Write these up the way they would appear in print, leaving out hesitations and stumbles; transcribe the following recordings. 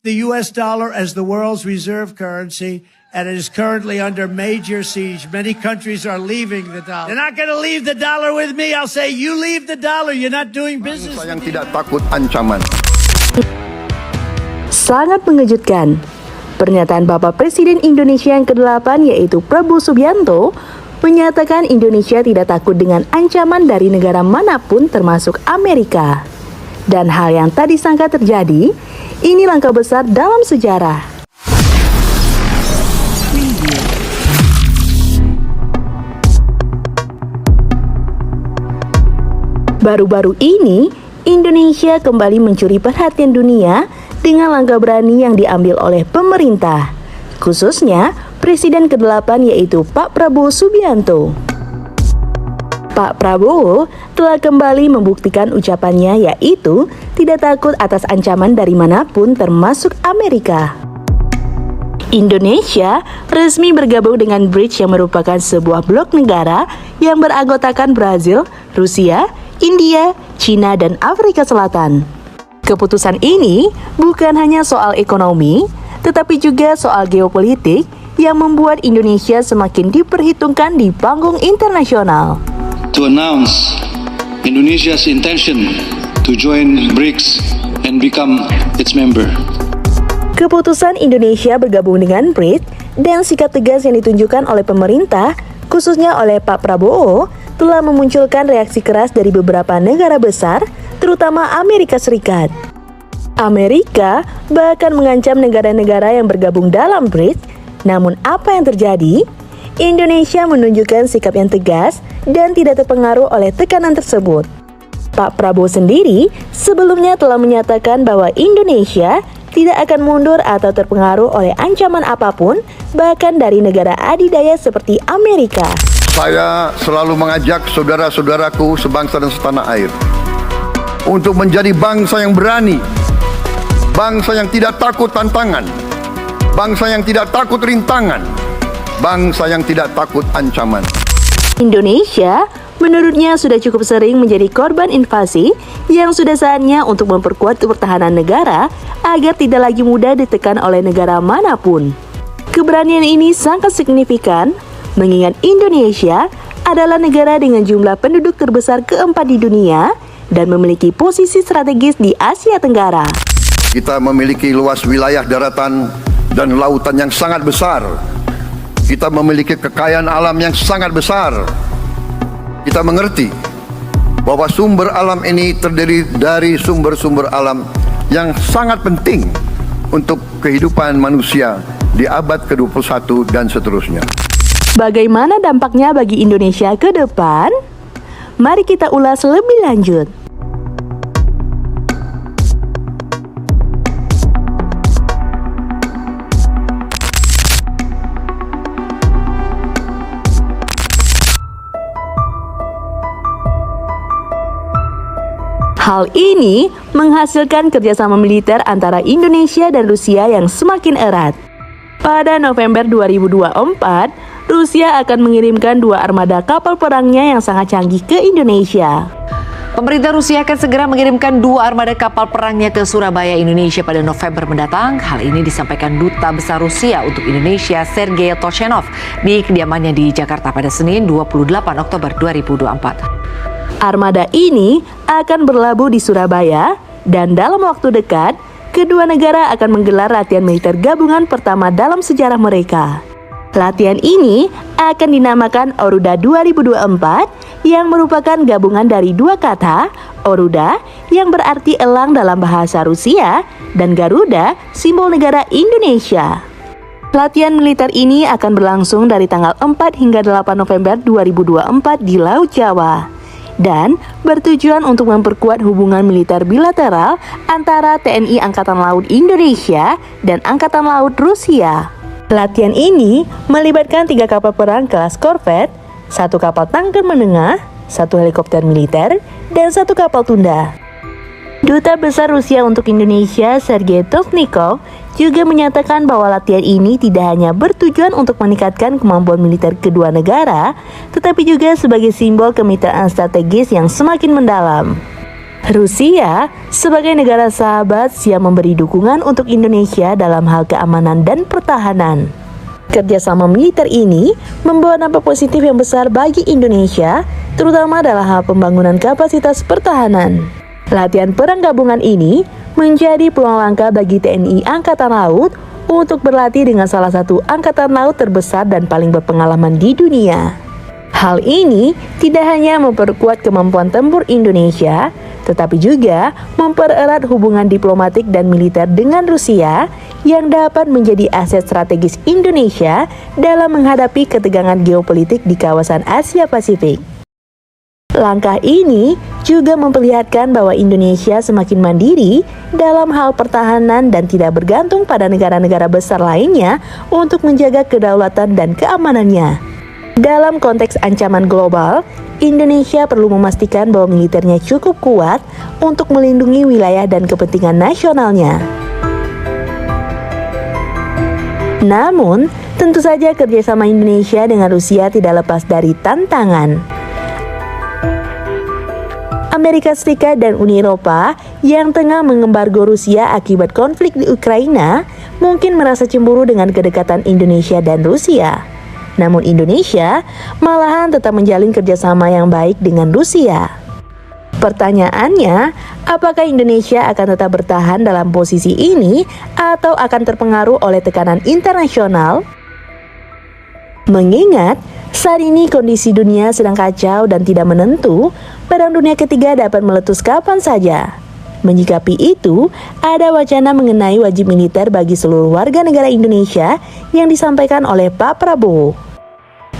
the U.S. dollar as the world's reserve currency, and it is currently under major siege. Many countries are leaving the dollar. They're not going to leave the dollar with me. I'll say, you leave the dollar. You're not doing business. Bangsa yang tidak takut ancaman. Sangat mengejutkan. Pernyataan Bapak Presiden Indonesia yang ke-8 yaitu Prabowo Subianto menyatakan Indonesia tidak takut dengan ancaman dari negara manapun termasuk Amerika. Dan hal yang tak disangka terjadi, ini langkah besar dalam sejarah. Baru-baru ini, Indonesia kembali mencuri perhatian dunia dengan langkah berani yang diambil oleh pemerintah, khususnya Presiden ke-8 yaitu Pak Prabowo Subianto. Pak Prabowo telah kembali membuktikan ucapannya yaitu tidak takut atas ancaman dari manapun termasuk Amerika. Indonesia resmi bergabung dengan BRICS yang merupakan sebuah blok negara yang beranggotakan Brazil, Rusia, India, China, dan Afrika Selatan. Keputusan ini bukan hanya soal ekonomi, tetapi juga soal geopolitik yang membuat Indonesia semakin diperhitungkan di panggung internasional. To announce Indonesia's intention to join BRICS and become its member. Keputusan Indonesia bergabung dengan BRICS dan sikap tegas yang ditunjukkan oleh pemerintah, khususnya oleh Pak Prabowo, telah memunculkan reaksi keras dari beberapa negara besar, terutama Amerika Serikat. Amerika bahkan mengancam negara-negara yang bergabung dalam BRICS. Namun apa yang terjadi? Indonesia menunjukkan sikap yang tegas dan tidak terpengaruh oleh tekanan tersebut. Pak Prabowo sendiri sebelumnya telah menyatakan bahwa Indonesia tidak akan mundur atau terpengaruh oleh ancaman apapun, bahkan dari negara adidaya seperti Amerika. Saya selalu mengajak saudara-saudaraku sebangsa dan setanah air untuk menjadi bangsa yang berani, bangsa yang tidak takut tantangan, bangsa yang tidak takut rintangan, bangsa yang tidak takut ancaman. Indonesia menurutnya sudah cukup sering menjadi korban invasi yang sudah saatnya untuk memperkuat pertahanan negara agar tidak lagi mudah ditekan oleh negara manapun. Keberanian ini sangat signifikan mengingat Indonesia adalah negara dengan jumlah penduduk terbesar keempat di dunia dan memiliki posisi strategis di Asia Tenggara. Kita memiliki luas wilayah daratan dan lautan yang sangat besar. Kita memiliki kekayaan alam yang sangat besar. Kita mengerti bahwa sumber alam ini terdiri dari sumber-sumber alam yang sangat penting untuk kehidupan manusia di abad ke-21 dan seterusnya. Bagaimana dampaknya bagi Indonesia ke depan? Mari kita ulas lebih lanjut. Hal ini menghasilkan kerjasama militer antara Indonesia dan Rusia yang semakin erat. Pada November 2024, Rusia akan mengirimkan 2 armada kapal perangnya yang sangat canggih ke Indonesia. Pemerintah Rusia akan segera mengirimkan 2 armada kapal perangnya ke Surabaya, Indonesia pada November mendatang. Hal ini disampaikan Duta Besar Rusia untuk Indonesia, Sergei Toshenov, di kediamannya di Jakarta pada Senin 28 Oktober 2024. Armada ini akan berlabuh di Surabaya dan dalam waktu dekat, kedua negara akan menggelar latihan militer gabungan pertama dalam sejarah mereka. Latihan ini akan dinamakan Oruda 2024 yang merupakan gabungan dari 2 kata, Oruda yang berarti elang dalam bahasa Rusia dan Garuda simbol negara Indonesia. Latihan militer ini akan berlangsung dari tanggal 4 hingga 8 November 2024 di Laut Jawa dan bertujuan untuk memperkuat hubungan militer bilateral antara TNI Angkatan Laut Indonesia dan Angkatan Laut Rusia. Latihan ini melibatkan 3 kapal perang kelas korvet, 1 kapal tanker menengah, 1 helikopter militer, dan 1 kapal tunda. Duta Besar Rusia untuk Indonesia, Sergei Tovnikov, juga menyatakan bahwa latihan ini tidak hanya bertujuan untuk meningkatkan kemampuan militer kedua negara, tetapi juga sebagai simbol kemitraan strategis yang semakin mendalam. Rusia sebagai negara sahabat siap memberi dukungan untuk Indonesia dalam hal keamanan dan pertahanan. Kerjasama militer ini membawa dampak positif yang besar bagi Indonesia, terutama dalam hal pembangunan kapasitas pertahanan. Latihan perang gabungan ini menjadi peluang langka bagi TNI Angkatan Laut untuk berlatih dengan salah satu angkatan laut terbesar dan paling berpengalaman di dunia. Hal ini tidak hanya memperkuat kemampuan tempur Indonesia, tetapi juga mempererat hubungan diplomatik dan militer dengan Rusia yang dapat menjadi aset strategis Indonesia dalam menghadapi ketegangan geopolitik di kawasan Asia Pasifik. Langkah ini juga memperlihatkan bahwa Indonesia semakin mandiri dalam hal pertahanan dan tidak bergantung pada negara-negara besar lainnya untuk menjaga kedaulatan dan keamanannya. Dalam konteks ancaman global, Indonesia perlu memastikan bahwa militernya cukup kuat untuk melindungi wilayah dan kepentingan nasionalnya. Namun, tentu saja kerjasama Indonesia dengan Rusia tidak lepas dari tantangan. Amerika Serikat dan Uni Eropa yang tengah mengembargo Rusia akibat konflik di Ukraina mungkin merasa cemburu dengan kedekatan Indonesia dan Rusia. Namun Indonesia malahan tetap menjalin kerjasama yang baik dengan Rusia. Pertanyaannya, apakah Indonesia akan tetap bertahan dalam posisi ini atau akan terpengaruh oleh tekanan internasional? Mengingat saat ini kondisi dunia sedang kacau dan tidak menentu, perang dunia ketiga dapat meletus kapan saja. Menyikapi itu, ada wacana mengenai wajib militer bagi seluruh warga negara Indonesia yang disampaikan oleh Pak Prabowo.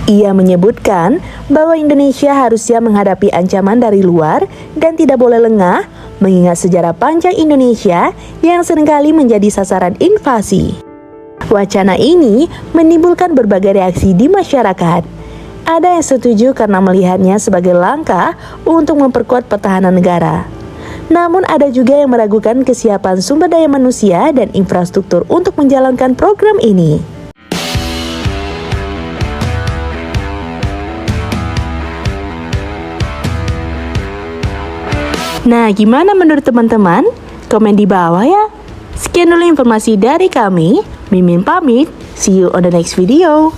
Ia menyebutkan bahwa Indonesia harus siap menghadapi ancaman dari luar dan tidak boleh lengah, mengingat sejarah panjang Indonesia yang seringkali menjadi sasaran invasi. Wacana ini menimbulkan berbagai reaksi di masyarakat. Ada yang setuju karena melihatnya sebagai langkah untuk memperkuat pertahanan negara. Namun ada juga yang meragukan kesiapan sumber daya manusia dan infrastruktur untuk menjalankan program ini. Nah, gimana menurut teman-teman? Komen di bawah ya. Sekian dulu informasi dari kami. Mimin pamit. See you on the next video.